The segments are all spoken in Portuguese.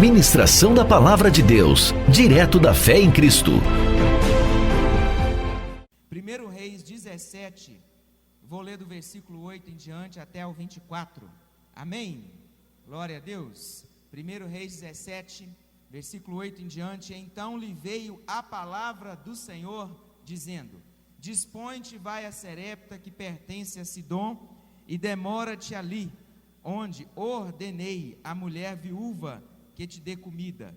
Ministração da Palavra de Deus, direto da fé em Cristo. 1 Reis 17, vou ler do versículo 8 em diante até o 24. Amém? Glória a Deus. 1 Reis 17, versículo 8 em diante. Então lhe veio a palavra do Senhor, dizendo: Dispõe-te e vai a Serepta, que pertence a Sidom, e demora-te ali, onde ordenei a mulher viúva que te dê comida.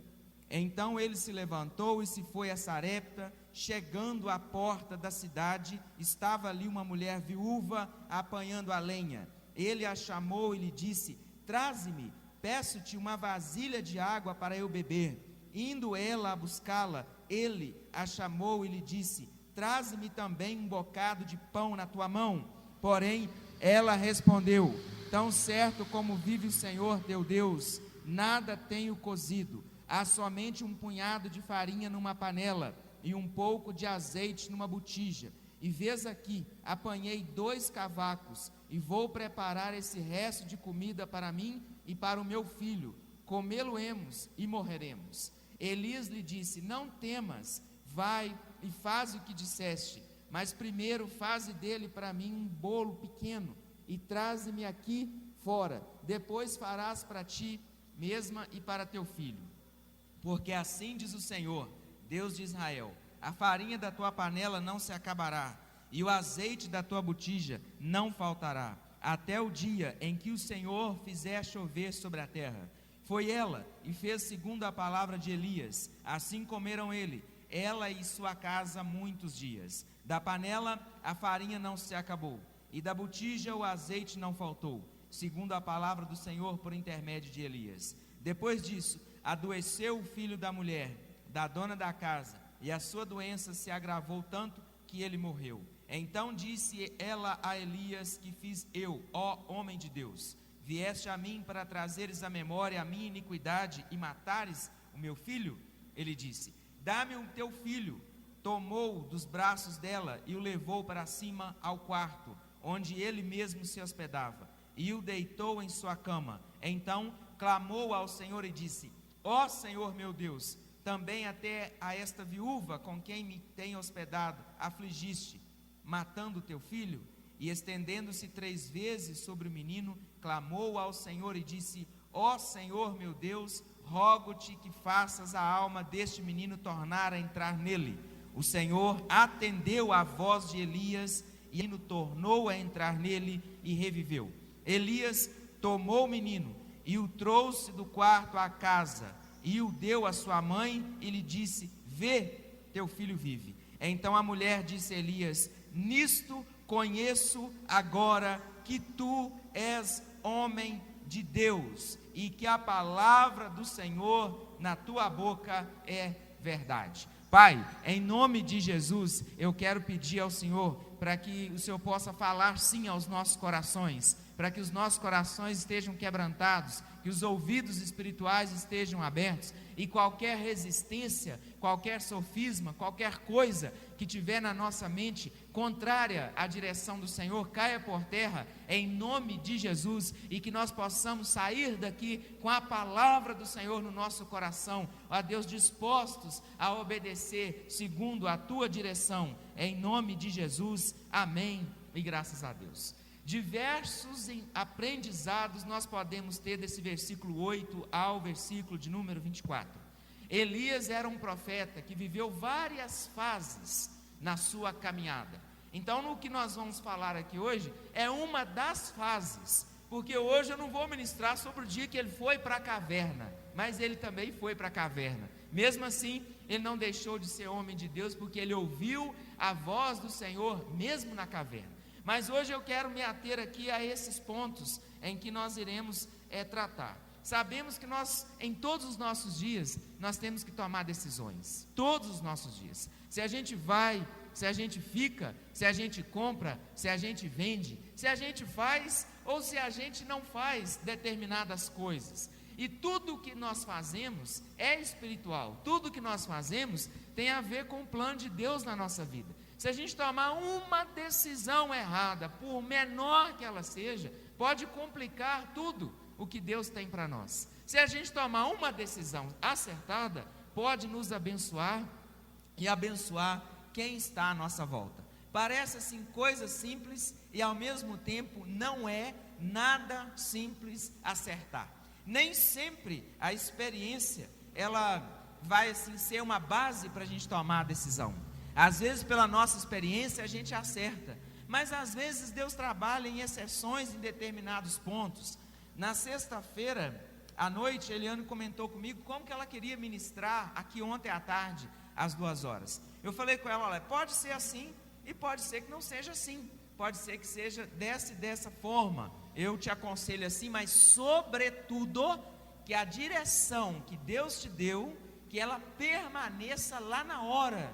Então ele se levantou e se foi a Sarepta. Chegando à porta da cidade, estava ali uma mulher viúva apanhando a lenha. Ele a chamou e lhe disse: Traze-me, peço-te uma vasilha de água para eu beber. Indo ela a buscá-la, ele a chamou e lhe disse: Traze-me também um bocado de pão na tua mão. Porém, ela respondeu: Tão certo como vive o Senhor teu Deus, nada tenho cozido, há somente um punhado de farinha numa panela e um pouco de azeite numa botija. E vês aqui, apanhei 2 cavacos e vou preparar esse resto de comida para mim e para o meu filho. Comê-lo-emos e morreremos. Elias lhe disse: Não temas, vai e faz o que disseste, mas primeiro faze dele para mim um bolo pequeno e traze-me aqui fora. Depois farás para ti mesma e para teu filho. Porque assim diz o Senhor, Deus de Israel: a farinha da tua panela não se acabará, e o azeite da tua botija não faltará, até o dia em que o Senhor fizer chover sobre a terra. Foi ela e fez segundo a palavra de Elias. Assim comeram ela e sua casa muitos dias. Da panela a farinha não se acabou, e da botija o azeite não faltou, segundo a palavra do Senhor por intermédio de Elias. Depois disso, adoeceu o filho da mulher, da dona da casa, e a sua doença se agravou tanto que ele morreu. Então disse ela a Elias: Que fiz eu, ó homem de Deus? Vieste a mim para trazeres à memória a minha iniquidade e matares o meu filho? Ele disse: Dá-me o teu filho. Tomou dos braços dela e o levou para cima ao quarto, onde ele mesmo se hospedava, e o deitou em sua cama. Então clamou ao Senhor e disse: Ó Senhor meu Deus, também até a esta viúva com quem me tem hospedado afligiste, matando o teu filho? E estendendo-se 3 vezes sobre o menino, clamou ao Senhor e disse: Ó Senhor meu Deus, rogo-te que faças a alma deste menino tornar a entrar nele. O Senhor atendeu à voz de Elias, e ele tornou a entrar nele e reviveu. Elias tomou o menino e o trouxe do quarto à casa, e o deu à sua mãe e lhe disse: Vê, teu filho vive. Então a mulher disse a Elias: Nisto conheço agora que tu és homem de Deus, e que a palavra do Senhor na tua boca é verdade. Pai, em nome de Jesus, eu quero pedir ao Senhor para que o Senhor possa falar sim aos nossos corações, para que os nossos corações estejam quebrantados, que os ouvidos espirituais estejam abertos, e qualquer resistência, qualquer sofisma, qualquer coisa que tiver na nossa mente contrária à direção do Senhor, caia por terra, em nome de Jesus, e que nós possamos sair daqui com a palavra do Senhor no nosso coração, ó Deus, dispostos a obedecer segundo a tua direção, em nome de Jesus, amém, e graças a Deus. Diversos aprendizados nós podemos ter desse versículo 8 ao versículo de número 24. Elias era um profeta que viveu várias fases na sua caminhada. Então, no que nós vamos falar aqui hoje, é uma das fases, porque hoje eu não vou ministrar sobre o dia que ele foi para a caverna, mas ele também foi para a caverna. Mesmo assim, ele não deixou de ser homem de Deus, porque ele ouviu a voz do Senhor mesmo na caverna. Mas hoje eu quero me ater aqui a esses pontos em que nós iremos tratar. Sabemos que nós, em todos os nossos dias, nós temos que tomar decisões, todos os nossos dias. Se a gente vai, se a gente fica, se a gente compra, se a gente vende, se a gente faz ou se a gente não faz determinadas coisas. E tudo o que nós fazemos é espiritual, tudo o que nós fazemos tem a ver com o plano de Deus na nossa vida. Se a gente tomar uma decisão errada, por menor que ela seja, pode complicar tudo. o que Deus tem para nós. Se a gente tomar uma decisão acertada, pode nos abençoar e abençoar quem está à nossa volta. Parece assim coisa simples e ao mesmo tempo não é nada simples acertar. Nem sempre a experiência ela vai assim ser uma base para a gente tomar a decisão. Às vezes pela nossa experiência a gente acerta, mas às vezes Deus trabalha em exceções em determinados pontos. Na sexta-feira à noite, Eliane comentou comigo como que ela queria ministrar aqui ontem à tarde, às 2h. Eu falei com ela, olha, pode ser assim e pode ser que não seja assim. Pode ser que seja dessa forma. Eu te aconselho assim, mas sobretudo que a direção que Deus te deu, que ela permaneça lá na hora,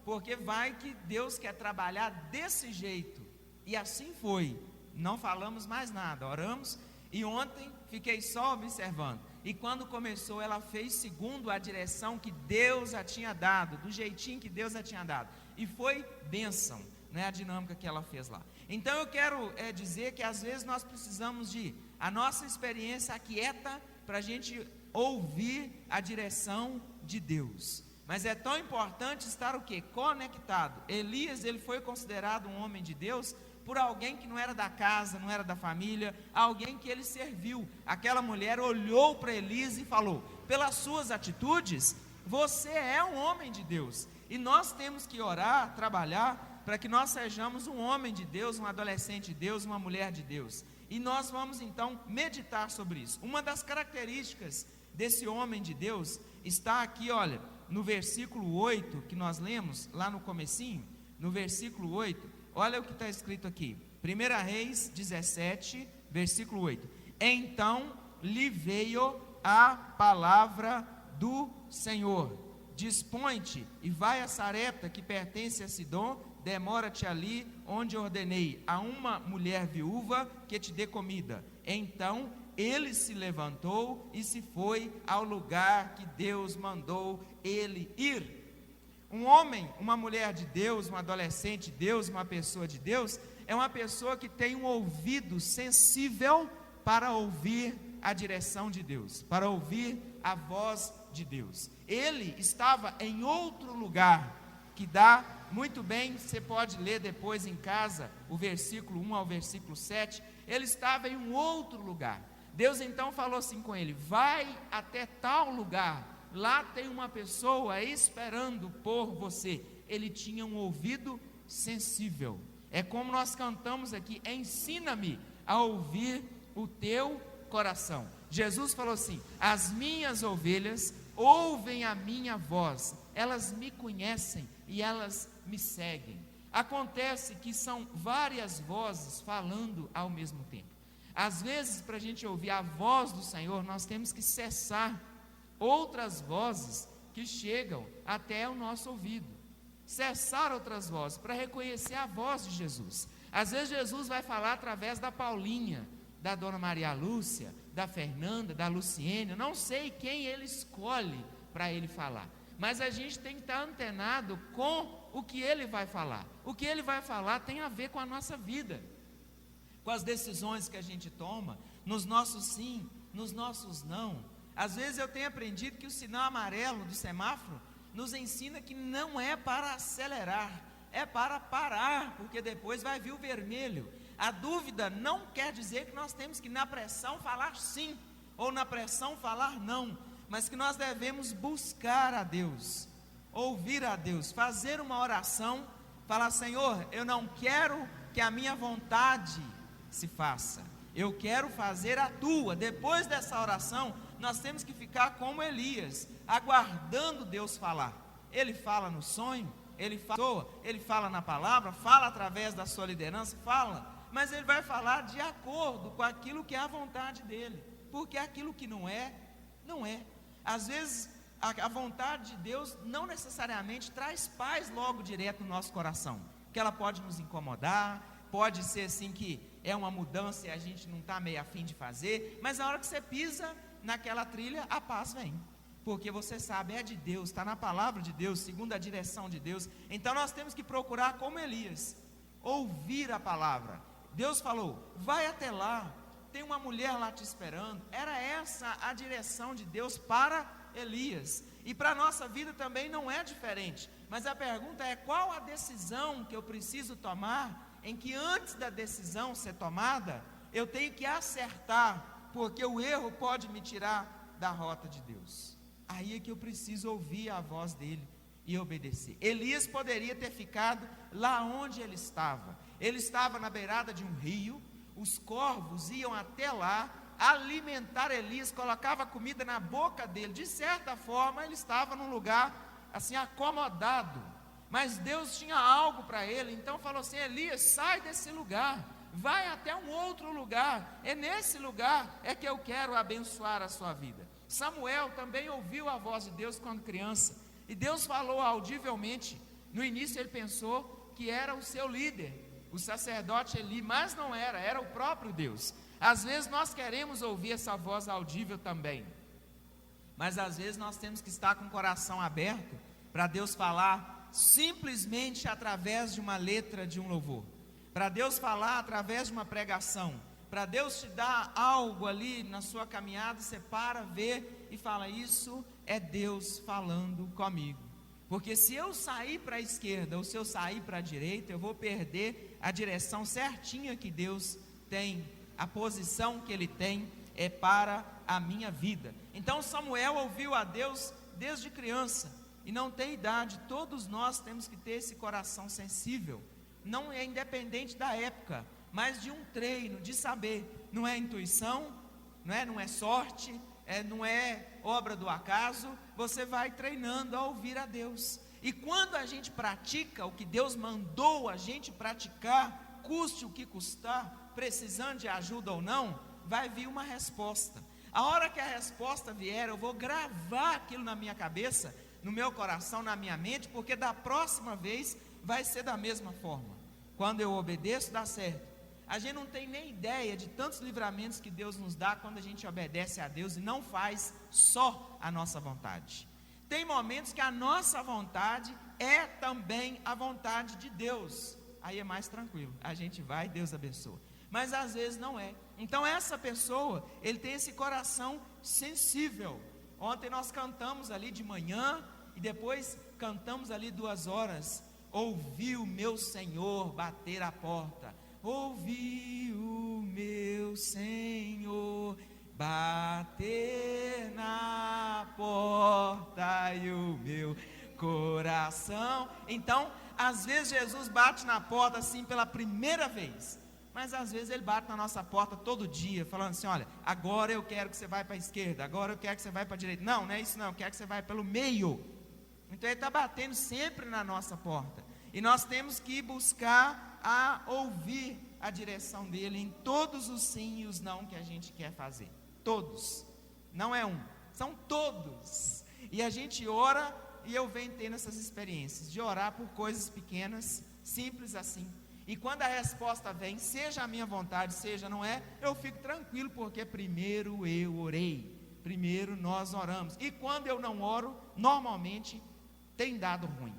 porque vai que Deus quer trabalhar desse jeito. E assim foi. Não falamos mais nada, oramos e ontem fiquei só observando. E quando começou, ela fez segundo a direção que Deus a tinha dado, do jeitinho que Deus a tinha dado. E foi bênção, né, a dinâmica que ela fez lá. Então eu quero dizer que às vezes nós precisamos de a nossa experiência aquieta para a gente ouvir a direção de Deus. Mas é tão importante estar o quê? Conectado. Elias, ele foi considerado um homem de Deus por alguém que não era da casa, não era da família, alguém que ele serviu. Aquela mulher olhou para Elias e falou, pelas suas atitudes, você é um homem de Deus. E nós temos que orar, trabalhar, para que nós sejamos um homem de Deus, um adolescente de Deus, uma mulher de Deus. E nós vamos então meditar sobre isso. Uma das características desse homem de Deus está aqui, olha, no versículo 8, que nós lemos, lá no comecinho, no versículo 8, olha o que está escrito aqui, 1 Reis 17, versículo 8, então lhe veio a palavra do Senhor, dispõe-te e vai a Sarepta, que pertence a Sidom, demora-te ali, onde ordenei a uma mulher viúva que te dê comida. Então ele se levantou e se foi ao lugar que Deus mandou ele ir. Um homem, uma mulher de Deus, um adolescente de Deus, uma pessoa de Deus, é uma pessoa que tem um ouvido sensível para ouvir a direção de Deus, para ouvir a voz de Deus. Ele estava em outro lugar, que dá muito bem, você pode ler depois em casa, o versículo 1 ao versículo 7, ele estava em um outro lugar. Deus então falou assim com ele, vai até tal lugar, lá tem uma pessoa esperando por você. Ele tinha um ouvido sensível. É como nós cantamos aqui, ensina-me a ouvir o teu coração. Jesus falou assim, as minhas ovelhas ouvem a minha voz, elas me conhecem e elas me seguem. Acontece que são várias vozes falando ao mesmo tempo. Às vezes, para a gente ouvir a voz do Senhor, nós temos que cessar outras vozes que chegam até o nosso ouvido, cessar outras vozes para reconhecer a voz de Jesus. Às vezes Jesus vai falar através da Paulinha, da Dona Maria Lúcia, da Fernanda, da Luciene, eu não sei quem ele escolhe para ele falar, mas a gente tem que estar antenado com o que ele vai falar. O que ele vai falar tem a ver com a nossa vida, com as decisões que a gente toma, nos nossos sim, nos nossos não. Às vezes eu tenho aprendido que o sinal amarelo do semáforo nos ensina que não é para acelerar, é para parar, porque depois vai vir o vermelho. A dúvida não quer dizer que nós temos que na pressão falar sim, ou na pressão falar não, mas que nós devemos buscar a Deus, ouvir a Deus, fazer uma oração, falar, Senhor, eu não quero que a minha vontade se faça, eu quero fazer a tua. Depois dessa oração, nós temos que ficar como Elias, aguardando Deus falar. Ele fala no sonho, ele fala na palavra, fala através da sua liderança, fala, mas ele vai falar de acordo com aquilo que é a vontade dele, porque aquilo que não é, não é. Às vezes a vontade de Deus não necessariamente traz paz logo direto no nosso coração, que ela pode nos incomodar, pode ser assim que é uma mudança e a gente não está meio afim de fazer, mas na hora que você pisa naquela trilha, a paz vem, porque você sabe, é de Deus, está na palavra de Deus, segundo a direção de Deus. Então nós temos que procurar como Elias, ouvir a palavra. Deus falou, vai até lá, tem uma mulher lá te esperando. Era essa a direção de Deus para Elias, e para a nossa vida também não é diferente. Mas a pergunta é: qual a decisão que eu preciso tomar, em que antes da decisão ser tomada, eu tenho que acertar, porque o erro pode me tirar da rota de Deus. Aí é que eu preciso ouvir a voz dele e obedecer. Elias poderia ter ficado lá onde ele estava na beirada de um rio, os corvos iam até lá, alimentar Elias, colocava comida na boca dele, de certa forma ele estava num lugar assim acomodado, mas Deus tinha algo para ele, então falou assim: Elias, sai desse lugar, vai até um outro lugar, é nesse lugar é que eu quero abençoar a sua vida. Samuel também ouviu a voz de Deus quando criança, e Deus falou audivelmente. No início ele pensou que era o seu líder, o sacerdote Eli, mas não era, era o próprio Deus. Às vezes nós queremos ouvir essa voz audível também, mas às vezes nós temos que estar com o coração aberto para Deus falar simplesmente através de uma letra de um louvor, para Deus falar através de uma pregação, para Deus te dar algo ali na sua caminhada. Você para, vê e fala: isso é Deus falando comigo. Porque se eu sair para a esquerda ou se eu sair para a direita, eu vou perder a direção certinha que Deus tem. A posição que Ele tem é para a minha vida. Então Samuel ouviu a Deus desde criança, e não tem idade. Todos nós temos que ter esse coração sensível. Não é independente da época, mas de um treino, de saber. Não é intuição, não é sorte, não é obra do acaso. Você vai treinando a ouvir a Deus, e quando a gente pratica o que Deus mandou a gente praticar, custe o que custar, precisando de ajuda ou não, vai vir uma resposta. A hora que a resposta vier, eu vou gravar aquilo na minha cabeça, no meu coração, na minha mente, porque da próxima vez vai ser da mesma forma. Quando eu obedeço, dá certo. A gente não tem nem ideia de tantos livramentos que Deus nos dá quando a gente obedece a Deus e não faz só a nossa vontade. Tem momentos que a nossa vontade é também a vontade de Deus. Aí é mais tranquilo, a gente vai, Deus abençoa. Mas às vezes não é. Então essa pessoa, ele tem esse coração sensível. Ontem nós cantamos ali de manhã, e depois cantamos ali 2 horas. Ouvi o meu Senhor bater a porta. Ouvi o meu Senhor bater na porta, e o meu coração. Então, às vezes Jesus bate na porta assim pela primeira vez, mas às vezes Ele bate na nossa porta todo dia, falando assim: olha, agora eu quero que você vá para a esquerda, agora eu quero que você vá para a direita. Não, não é isso não, eu quero que você vá pelo meio. Então Ele está batendo sempre na nossa porta, e nós temos que buscar a ouvir a direção dEle em todos os sim e os não que a gente quer fazer. Todos, não é um, são todos. E a gente ora, e eu venho tendo essas experiências de orar por coisas pequenas, simples assim, e quando a resposta vem, seja a minha vontade, seja não é, eu fico tranquilo, porque primeiro eu orei, primeiro nós oramos. E quando eu não oro, normalmente tem dado ruim,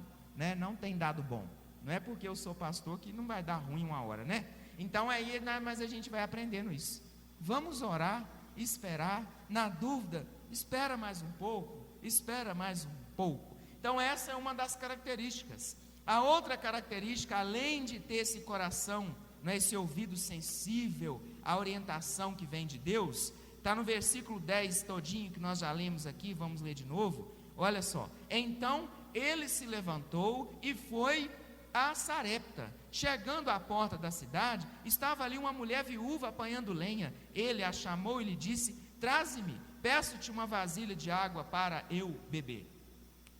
não tem dado bom. Não é porque eu sou pastor que não vai dar ruim uma hora, Então aí, mas a gente vai aprendendo isso. Vamos orar, esperar, na dúvida, espera mais um pouco, espera mais um pouco. Então essa é uma das características. A outra característica, além de ter esse coração, esse ouvido sensível à orientação que vem de Deus, está no versículo 10 todinho, que nós já lemos aqui, vamos ler de novo. Olha só: então ele se levantou e foi a Sarepta. Chegando à porta da cidade, estava ali uma mulher viúva apanhando lenha. Ele a chamou e lhe disse: traze-me, peço-te uma vasilha de água para eu beber.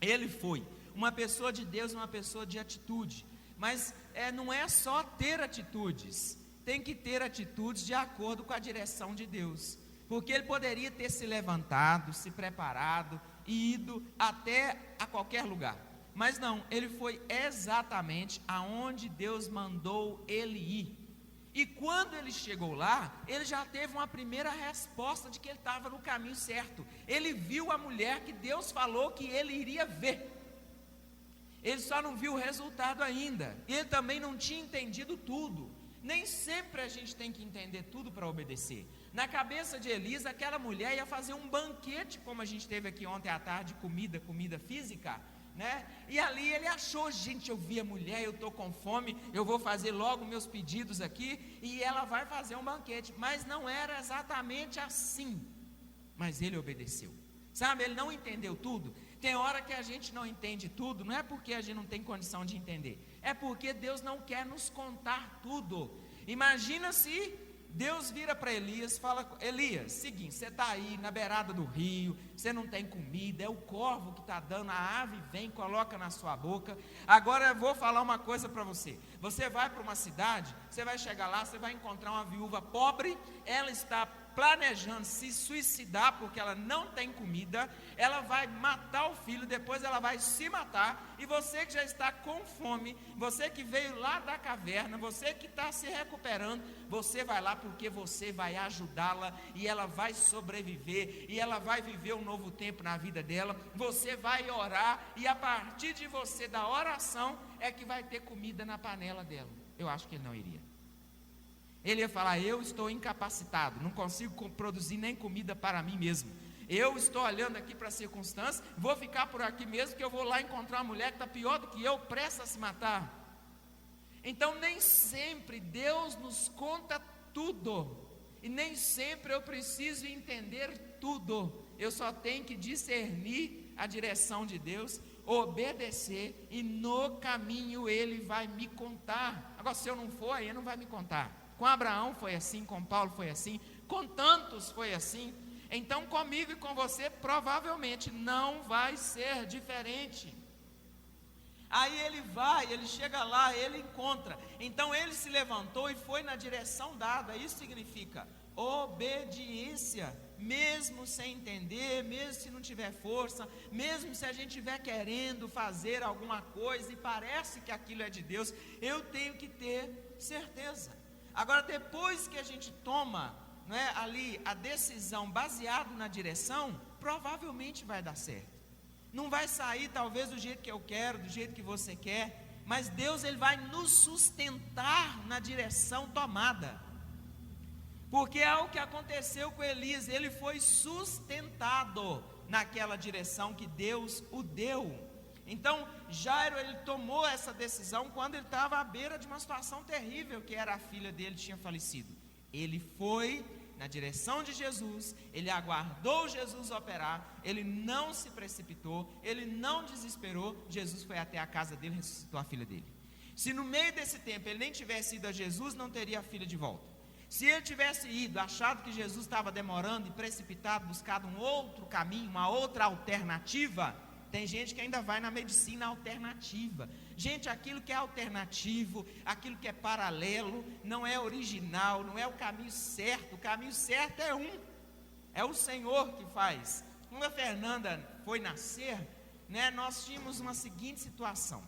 Ele foi uma pessoa de Deus, uma pessoa de atitude. Mas não é só ter atitudes, tem que ter atitudes de acordo com a direção de Deus. Porque ele poderia ter se levantado, se preparado e ido até a qualquer lugar, mas não, ele foi exatamente aonde Deus mandou ele ir. E quando ele chegou lá, ele já teve uma primeira resposta de que ele estava no caminho certo. Ele viu a mulher que Deus falou que ele iria ver. Ele só não viu o resultado ainda. Ele também não tinha entendido tudo. Nem sempre a gente tem que entender tudo para obedecer. Na cabeça de Elias, aquela mulher ia fazer um banquete, como a gente teve aqui ontem à tarde, comida física, né? E ali ele achou, gente, eu vi a mulher, eu estou com fome, eu vou fazer logo meus pedidos aqui, e ela vai fazer um banquete. Mas não era exatamente assim. Mas ele obedeceu. Sabe, ele não entendeu tudo. Tem hora que a gente não entende tudo, não é porque a gente não tem condição de entender, é porque Deus não quer nos contar tudo. Imagina se Deus vira para Elias, fala: Elias, seguinte, você está aí na beirada do rio, você não tem comida, é o corvo que está dando, a ave vem, coloca na sua boca. Agora eu vou falar uma coisa para você. Você vai para uma cidade, você vai chegar lá, você vai encontrar uma viúva pobre, ela está planejando se suicidar porque ela não tem comida, ela vai matar o filho, depois ela vai se matar, e você que já está com fome, você que veio lá da caverna, você que está se recuperando, você vai lá porque você vai ajudá-la, e ela vai sobreviver, e ela vai viver um novo tempo na vida dela. Você vai orar, e a partir de você, da oração, é que vai ter comida na panela dela. Eu acho que ele não iria. Ele ia falar: eu estou incapacitado, não consigo produzir nem comida para mim mesmo. Eu estou olhando aqui para as circunstâncias, vou ficar por aqui mesmo, que eu vou lá encontrar uma mulher que está pior do que eu, prestes a se matar. Então nem sempre Deus nos conta tudo, e nem sempre eu preciso entender tudo. Eu só tenho que discernir a direção de Deus, obedecer, e no caminho Ele vai me contar. Agora, se eu não for, aí Ele não vai me contar. Com Abraão foi assim, com Paulo foi assim, com tantos foi assim. Então comigo e com você provavelmente não vai ser diferente. Aí ele chega lá, ele encontra. Então ele se levantou e foi na direção dada. Isso significa obediência, mesmo sem entender, mesmo se não tiver força, mesmo se a gente estiver querendo fazer alguma coisa e parece que aquilo é de Deus, eu tenho que ter certeza. Agora, depois que a gente toma, né, ali a decisão baseado na direção, provavelmente vai dar certo. Não vai sair talvez do jeito que eu quero, do jeito que você quer, mas Deus, Ele vai nos sustentar na direção tomada. Porque é o que aconteceu com Elias, ele foi sustentado naquela direção que Deus o deu. Então, Jairo, ele tomou essa decisão quando ele estava à beira de uma situação terrível, que era a filha dele tinha falecido. Ele foi na direção de Jesus, ele aguardou Jesus operar, ele não se precipitou, ele não desesperou. Jesus foi até a casa dele e ressuscitou a filha dele. Se no meio desse tempo ele nem tivesse ido a Jesus, não teria a filha de volta. Se ele tivesse ido, achado que Jesus estava demorando e precipitado, buscado um outro caminho, uma outra alternativa. Tem gente que ainda vai na medicina alternativa. Gente, aquilo que é alternativo, aquilo que é paralelo, não é original, não é o caminho certo. O caminho certo é é o Senhor que faz. Quando a Fernanda foi nascer, né, nós tínhamos uma seguinte situação: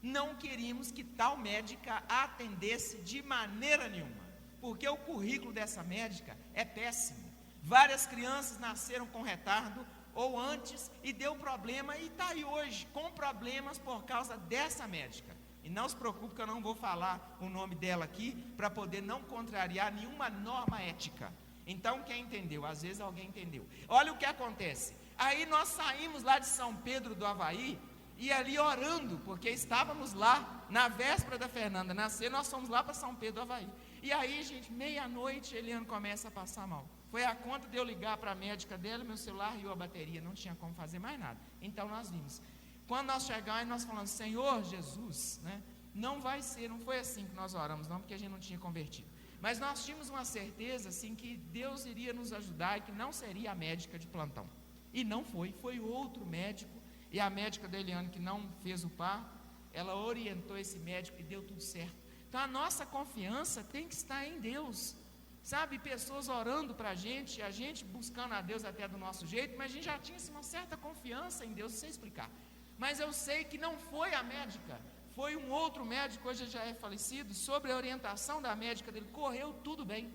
não queríamos que tal médica atendesse de maneira nenhuma, porque o currículo dessa médica é péssimo. Várias crianças nasceram com retardo ou antes, e deu problema, e está aí hoje, com problemas por causa dessa médica. E não se preocupe que eu não vou falar o nome dela aqui, para poder não contrariar nenhuma norma ética. Então quem entendeu? Às vezes alguém entendeu. Olha o que acontece. Aí nós saímos lá de São Pedro do Avaí, e ali orando, porque estávamos lá, na véspera da Fernanda nascer, nós fomos lá para São Pedro do Avaí. E aí, gente, meia-noite, Eliane começa a passar mal. Foi a conta de eu ligar para a médica dela, meu celular riu a bateria, não tinha como fazer mais nada. Então nós vimos. Quando nós chegamos, nós falamos: Senhor Jesus, né, não vai ser, não foi assim que nós oramos, não, porque a gente não tinha convertido. Mas nós tínhamos uma certeza, assim, que Deus iria nos ajudar e que não seria a médica de plantão. E não foi outro médico, e a médica da Eliane, que não fez o parto, ela orientou esse médico e deu tudo certo. Então a nossa confiança tem que estar em Deus. Sabe, pessoas orando para a gente buscando a Deus até do nosso jeito, mas a gente já tinha uma certa confiança em Deus, não sei explicar. Mas eu sei que não foi a médica, foi um outro médico, hoje já é falecido, sobre a orientação da médica dele, correu tudo bem.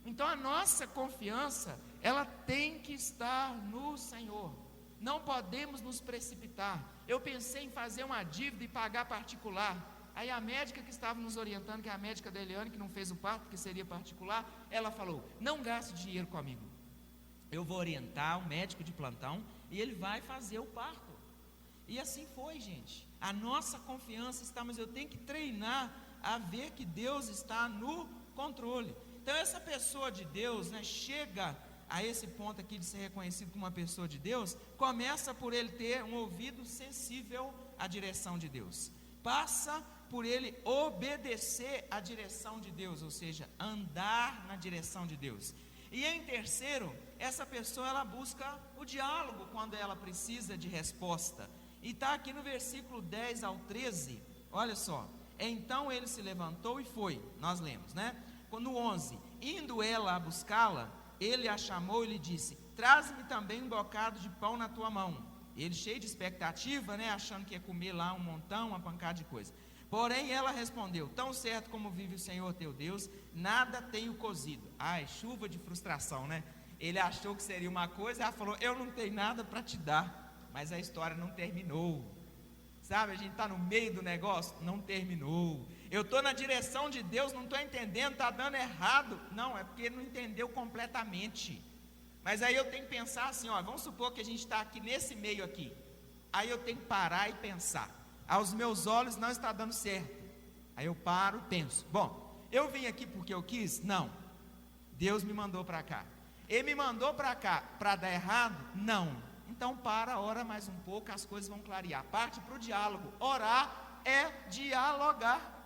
Então a nossa confiança, ela tem que estar no Senhor. Não podemos nos precipitar. Eu pensei em fazer uma dívida e pagar particular. Aí a médica que estava nos orientando, que é a médica da Eliane, que não fez o parto, que seria particular, ela falou: não gaste dinheiro comigo, eu vou orientar o médico de plantão e ele vai fazer o parto. E assim foi, gente. A nossa confiança está, mas eu tenho que treinar a ver que Deus está no controle. Então essa pessoa de Deus, né, chega a esse ponto aqui de ser reconhecido como uma pessoa de Deus, começa por ele ter um ouvido sensível à direção de Deus, passa por ele obedecer à direção de Deus, ou seja, andar na direção de Deus. E em terceiro, essa pessoa ela busca o diálogo quando ela precisa de resposta. E está aqui no versículo 10 ao 13, olha só: então ele se levantou e foi, nós lemos, né? No 11, indo ela a buscá-la, ele a chamou e lhe disse: traze-me também um bocado de pão na tua mão. Ele cheio de expectativa, né, achando que ia comer lá um montão, uma pancada de coisa. Porém ela respondeu: tão certo como vive o Senhor teu Deus, nada tenho cozido. Ai, chuva de frustração, né? Ele achou que seria uma coisa, ela falou: eu não tenho nada para te dar. Mas a história não terminou, sabe? A gente está no meio do negócio, não terminou. Eu estou na direção de Deus, não estou entendendo, está dando errado. Não, é porque não entendeu completamente. Mas aí eu tenho que pensar assim, ó, vamos supor que a gente está aqui nesse meio aqui. Aí eu tenho que parar e pensar: aos meus olhos não está dando certo. Aí eu paro e penso: bom, eu vim aqui porque eu quis? Não, Deus me mandou para cá. Ele me mandou para cá para dar errado? Não. Então para, ora mais um pouco, as coisas vão clarear. Parte para o diálogo. Orar é dialogar.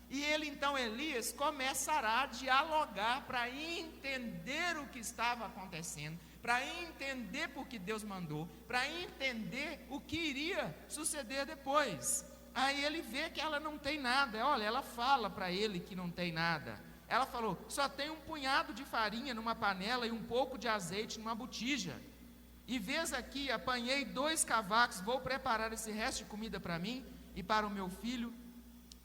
E ele então, Elias, começará a dialogar para entender o que estava acontecendo, para entender por que Deus mandou, para entender o que iria suceder depois. Aí ele vê que ela não tem nada. Olha, ela fala para ele que não tem nada. Ela falou: só tem um punhado de farinha numa panela e um pouco de azeite numa botija. E vês aqui, apanhei 2 cavacos, vou preparar esse resto de comida para mim e para o meu filho,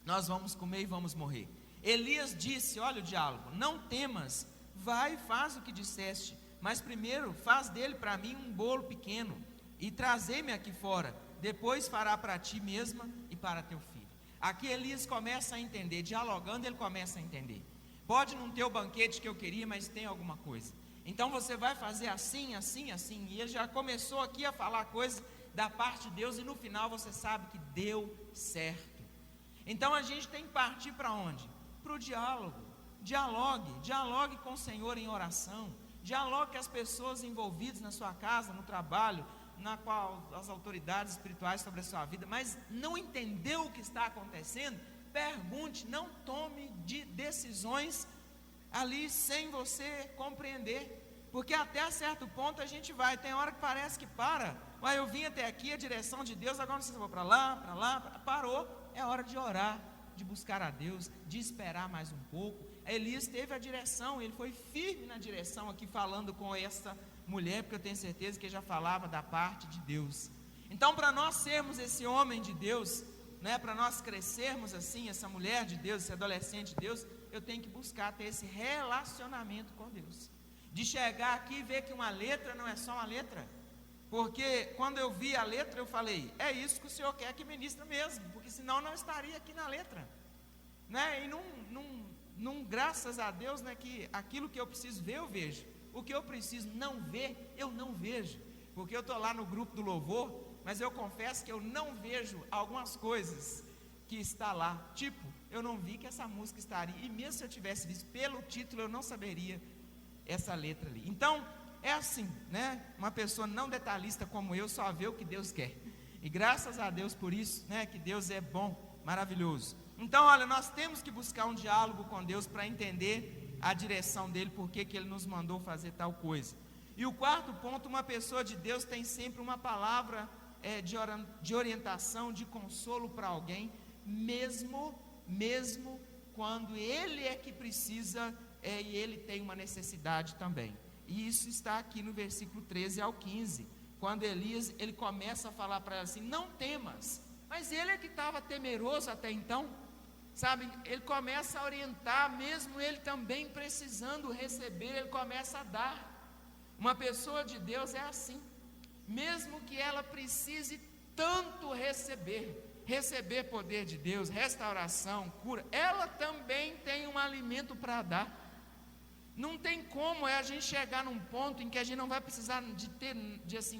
nós vamos comer e vamos morrer. Elias disse, olha o diálogo: não temas, vai e faz o que disseste, mas primeiro faz dele para mim um bolo pequeno e trazei-me aqui fora, depois fará para ti mesma e para teu filho. Aqui Elias começa a entender, dialogando ele começa a entender. Pode não ter o banquete que eu queria, mas tem alguma coisa. Então você vai fazer assim, assim, assim. E ele já começou aqui a falar coisas da parte de Deus, e no final você sabe que deu certo. Então a gente tem que partir para onde? Para o diálogo. Dialogue com o Senhor em oração. Dialogue com as pessoas envolvidas na sua casa, no trabalho, na qual as autoridades espirituais sobre a sua vida. Mas não entendeu o que está acontecendo? Pergunte, não tome decisões ali sem você compreender, porque até certo ponto a gente vai, tem hora que parece que para, mas eu vim até aqui, a direção de Deus, agora não sei se eu vou para lá, parou, é hora de orar, de buscar a Deus, de esperar mais um pouco. Elias teve a direção, ele foi firme na direção aqui, falando com essa mulher, porque eu tenho certeza que ele já falava da parte de Deus. Então para nós sermos esse homem de Deus, né, para nós crescermos assim, essa mulher de Deus, esse adolescente de Deus, eu tenho que buscar ter esse relacionamento com Deus, de chegar aqui e ver que uma letra não é só uma letra, porque quando eu vi a letra eu falei: é isso que o Senhor quer que ministra mesmo, porque senão não estaria aqui na letra, né? E graças a Deus, né, que aquilo que eu preciso ver eu vejo, o que eu preciso não ver eu não vejo, porque eu estou lá no grupo do louvor, mas eu confesso que eu não vejo algumas coisas que está lá, tipo, eu não vi que essa música estaria, e mesmo se eu tivesse visto pelo título, eu não saberia essa letra ali. Então, é assim, né? Uma pessoa não detalhista como eu, só vê o que Deus quer, e graças a Deus por isso, né? Que Deus é bom, maravilhoso. Então, olha, nós temos que buscar um diálogo com Deus, para entender a direção dele, porque que ele nos mandou fazer tal coisa. E o quarto ponto, uma pessoa de Deus tem sempre uma palavra de orientação, de consolo para alguém, mesmo quando ele é que precisa, e ele tem uma necessidade também. E isso está aqui no versículo 13 ao 15, quando Elias, ele começa a falar para ela assim: não temas. Mas ele é que estava temeroso até então, sabe? Ele começa a orientar, mesmo ele também precisando receber, ele começa a dar. Uma pessoa de Deus é assim, mesmo que ela precise tanto receber, receber poder de Deus, restauração, cura, ela também tem um alimento para dar. Não tem como a gente chegar num ponto em que a gente não vai precisar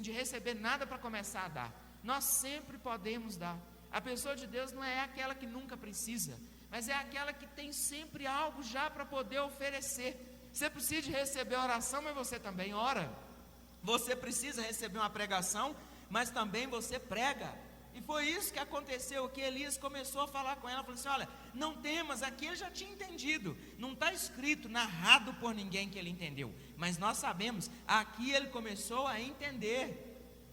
de receber nada para começar a dar. Nós sempre podemos dar. A pessoa de Deus não é aquela que nunca precisa, mas é aquela que tem sempre algo já para poder oferecer. Você precisa de receber oração, mas você também ora. Você precisa receber uma pregação, mas também você prega. E foi isso que aconteceu, que Elias começou a falar com ela, falou assim, olha, não temas, aqui ele já tinha entendido, não está escrito, narrado por ninguém que ele entendeu, mas nós sabemos, aqui ele começou a entender,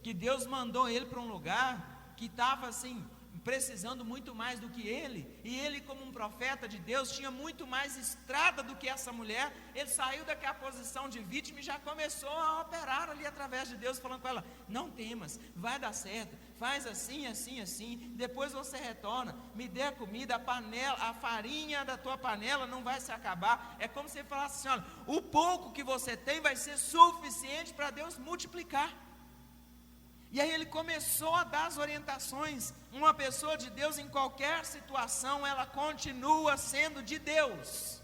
que Deus mandou ele para um lugar, que estava assim, precisando muito mais do que ele, e ele como um profeta de Deus, tinha muito mais estrada do que essa mulher. Ele saiu daquela posição de vítima e já começou a operar ali através de Deus, falando com ela, não temas, vai dar certo, faz assim, assim, assim, depois você retorna, me dê a comida, a panela, a farinha da tua panela não vai se acabar. É como se ele falasse assim, olha, o pouco que você tem vai ser suficiente para Deus multiplicar. E aí ele começou a dar as orientações. Uma pessoa de Deus em qualquer situação, ela continua sendo de Deus.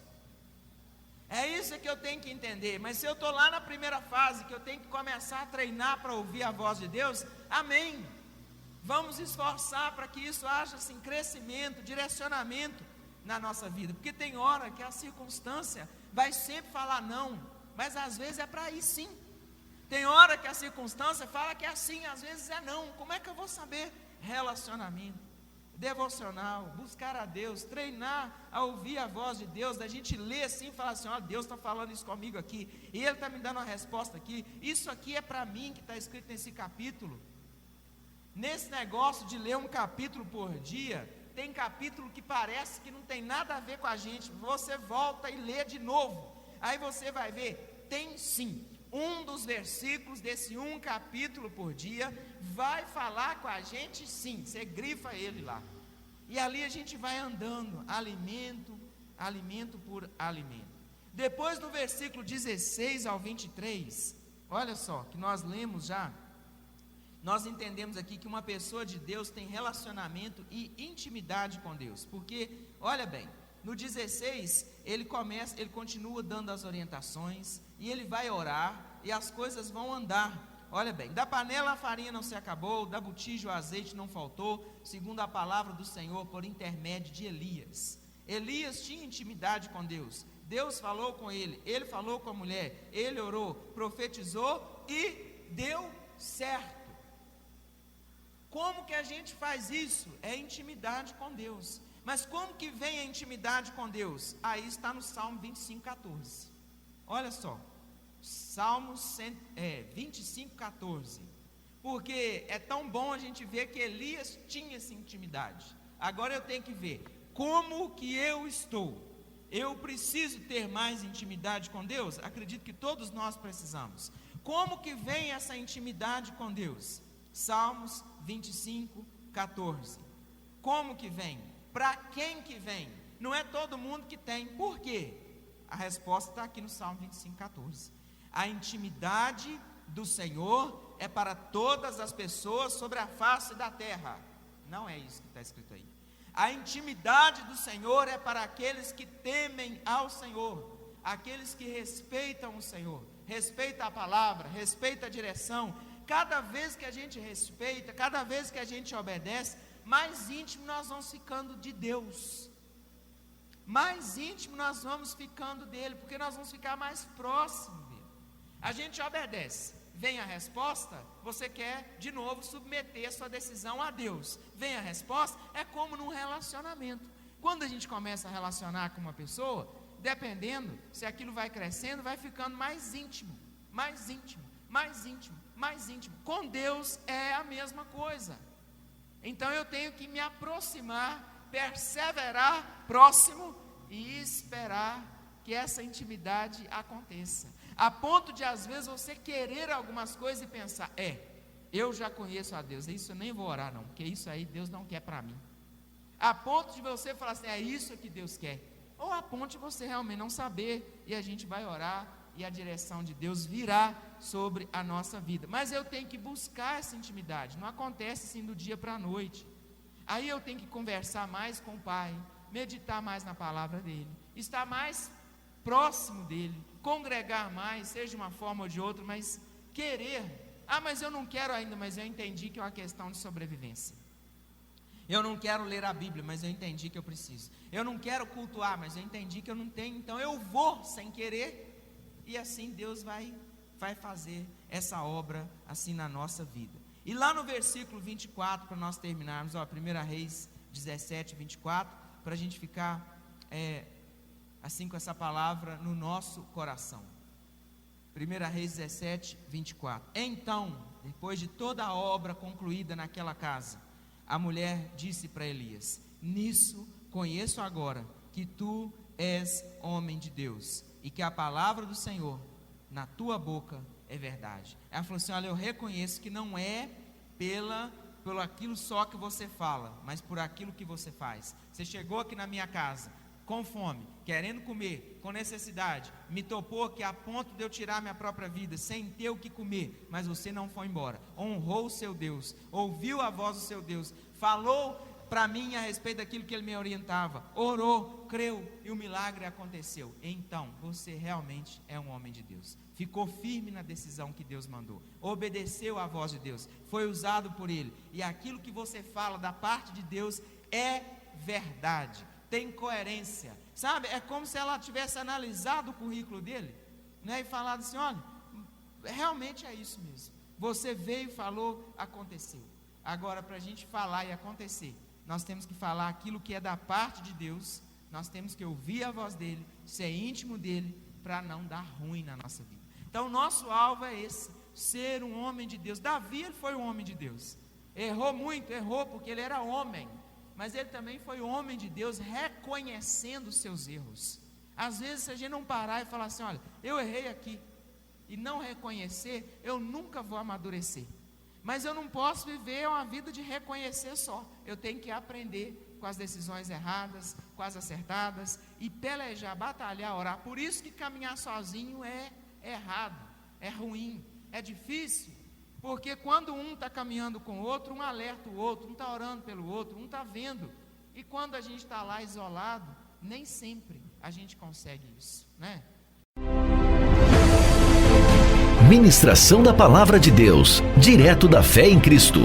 É isso que eu tenho que entender. Mas se eu estou lá na primeira fase, que eu tenho que começar a treinar para ouvir a voz de Deus, amém. Vamos esforçar para que isso haja assim, crescimento, direcionamento na nossa vida. Porque tem hora que a circunstância vai sempre falar não, mas às vezes é para ir sim. Tem hora que a circunstância fala que é assim, às vezes é não. Como é que eu vou saber? Relacionamento, devocional, buscar a Deus, treinar a ouvir a voz de Deus, da gente ler assim e falar assim, ó, Deus está falando isso comigo aqui, e Ele está me dando uma resposta aqui, isso aqui é para mim que está escrito nesse capítulo. Nesse negócio de ler um capítulo por dia, tem capítulo que parece que não tem nada a ver com a gente, você volta e lê de novo, aí você vai ver, tem sim. Um dos versículos desse um capítulo por dia vai falar com a gente sim, você grifa ele lá, e ali a gente vai andando, alimento por alimento. Depois do versículo 16 ao 23, olha só, que nós lemos já, nós entendemos aqui que uma pessoa de Deus tem relacionamento e intimidade com Deus, porque, olha bem, no 16, ele continua dando as orientações, e ele vai orar, e as coisas vão andar. Olha bem, da panela a farinha não se acabou, da botija o azeite não faltou, segundo a palavra do Senhor, por intermédio de Elias. Elias tinha intimidade com Deus, Deus falou com ele falou com a mulher, ele orou, profetizou, e deu certo. Como que a gente faz isso? É intimidade com Deus. Mas como que vem a intimidade com Deus? Aí está no Salmo 25:14. Olha só, Salmos 25:14. Porque é tão bom a gente ver que Elias tinha essa intimidade. Agora eu tenho que ver como que eu estou. Eu preciso ter mais intimidade com Deus? Acredito que todos nós precisamos. Como que vem essa intimidade com Deus? Salmos 25:14. Como que vem? Para quem que vem? Não é todo mundo que tem. Por quê? A resposta está aqui no Salmo 25:14. A intimidade do Senhor é para todas as pessoas sobre a face da terra. Não é isso que está escrito aí. A intimidade do Senhor é para aqueles que temem ao Senhor, aqueles que respeitam o Senhor, respeita a palavra, respeita a direção. Cada vez que a gente respeita, cada vez que a gente obedece, mais íntimo nós vamos ficando de Deus, mais íntimo nós vamos ficando dele, porque nós vamos ficar mais próximos dele. A gente obedece, vem a resposta, você quer de novo submeter a sua decisão a Deus, vem a resposta, é como num relacionamento. Quando a gente começa a relacionar com uma pessoa, dependendo, se aquilo vai crescendo, vai ficando mais íntimo, mais íntimo, mais íntimo, mais íntimo. Com Deus é a mesma coisa. Então eu tenho que me aproximar, perseverar próximo e esperar que essa intimidade aconteça. A ponto de às vezes você querer algumas coisas e pensar, eu já conheço a Deus, isso eu nem vou orar não, porque isso aí Deus não quer para mim. A ponto de você falar assim, é isso que Deus quer. Ou a ponto de você realmente não saber, e a gente vai orar, e a direção de Deus virá sobre a nossa vida. Mas eu tenho que buscar essa intimidade, não acontece assim do dia para a noite. Aí eu tenho que conversar mais com o Pai, meditar mais na palavra dele, estar mais próximo dele, congregar mais, seja de uma forma ou de outra, mas querer. Mas eu não quero ainda, mas eu entendi que é uma questão de sobrevivência. Eu não quero ler a Bíblia, mas eu entendi que eu preciso. Eu não quero cultuar, mas eu entendi que eu não tenho, então eu vou sem querer, e assim Deus vai fazer essa obra assim na nossa vida. E lá no versículo 24, para nós terminarmos, 1 Reis 17, 24, para a gente ficar assim com essa palavra no nosso coração. 1 Reis 17, 24. Então, depois de toda a obra concluída naquela casa, a mulher disse para Elias: nisso conheço agora que tu és homem de Deus, e que a palavra do Senhor na tua boca é verdade. Ela falou assim: olha, eu reconheço que não é pelo aquilo só que você fala, mas por aquilo que você faz. Você chegou aqui na minha casa com fome, querendo comer, com necessidade, me topou aqui a ponto de eu tirar minha própria vida, sem ter o que comer, mas você não foi embora, honrou o seu Deus, ouviu a voz do seu Deus, falou para mim a respeito daquilo que ele me orientava, orou, creu, e o milagre aconteceu. Então, você realmente é um homem de Deus, ficou firme na decisão que Deus mandou, obedeceu à voz de Deus, foi usado por Ele, e aquilo que você fala da parte de Deus é verdade, tem coerência, sabe? É como se ela tivesse analisado o currículo dele, né? E falado assim: olha, realmente é isso mesmo, você veio, falou, aconteceu. Agora, para a gente falar e acontecer, nós temos que falar aquilo que é da parte de Deus, nós temos que ouvir a voz dele, ser íntimo dele, para não dar ruim na nossa vida. Então, o nosso alvo é esse, ser um homem de Deus. Davi, ele foi um homem de Deus, errou muito, errou porque ele era homem, mas ele também foi homem de Deus, reconhecendo os seus erros. Às vezes, se a gente não parar e falar assim: olha, eu errei aqui, e não reconhecer, eu nunca vou amadurecer. Mas eu não posso viver uma vida de reconhecer só, eu tenho que aprender com as decisões erradas, com as acertadas, e pelejar, batalhar, orar. Por isso que caminhar sozinho é errado, é ruim, é difícil. Porque quando um está caminhando com o outro, um alerta o outro, um está orando pelo outro, um está vendo. E quando a gente está lá isolado, nem sempre a gente consegue isso, né? Ministração da Palavra de Deus, direto da Fé em Cristo.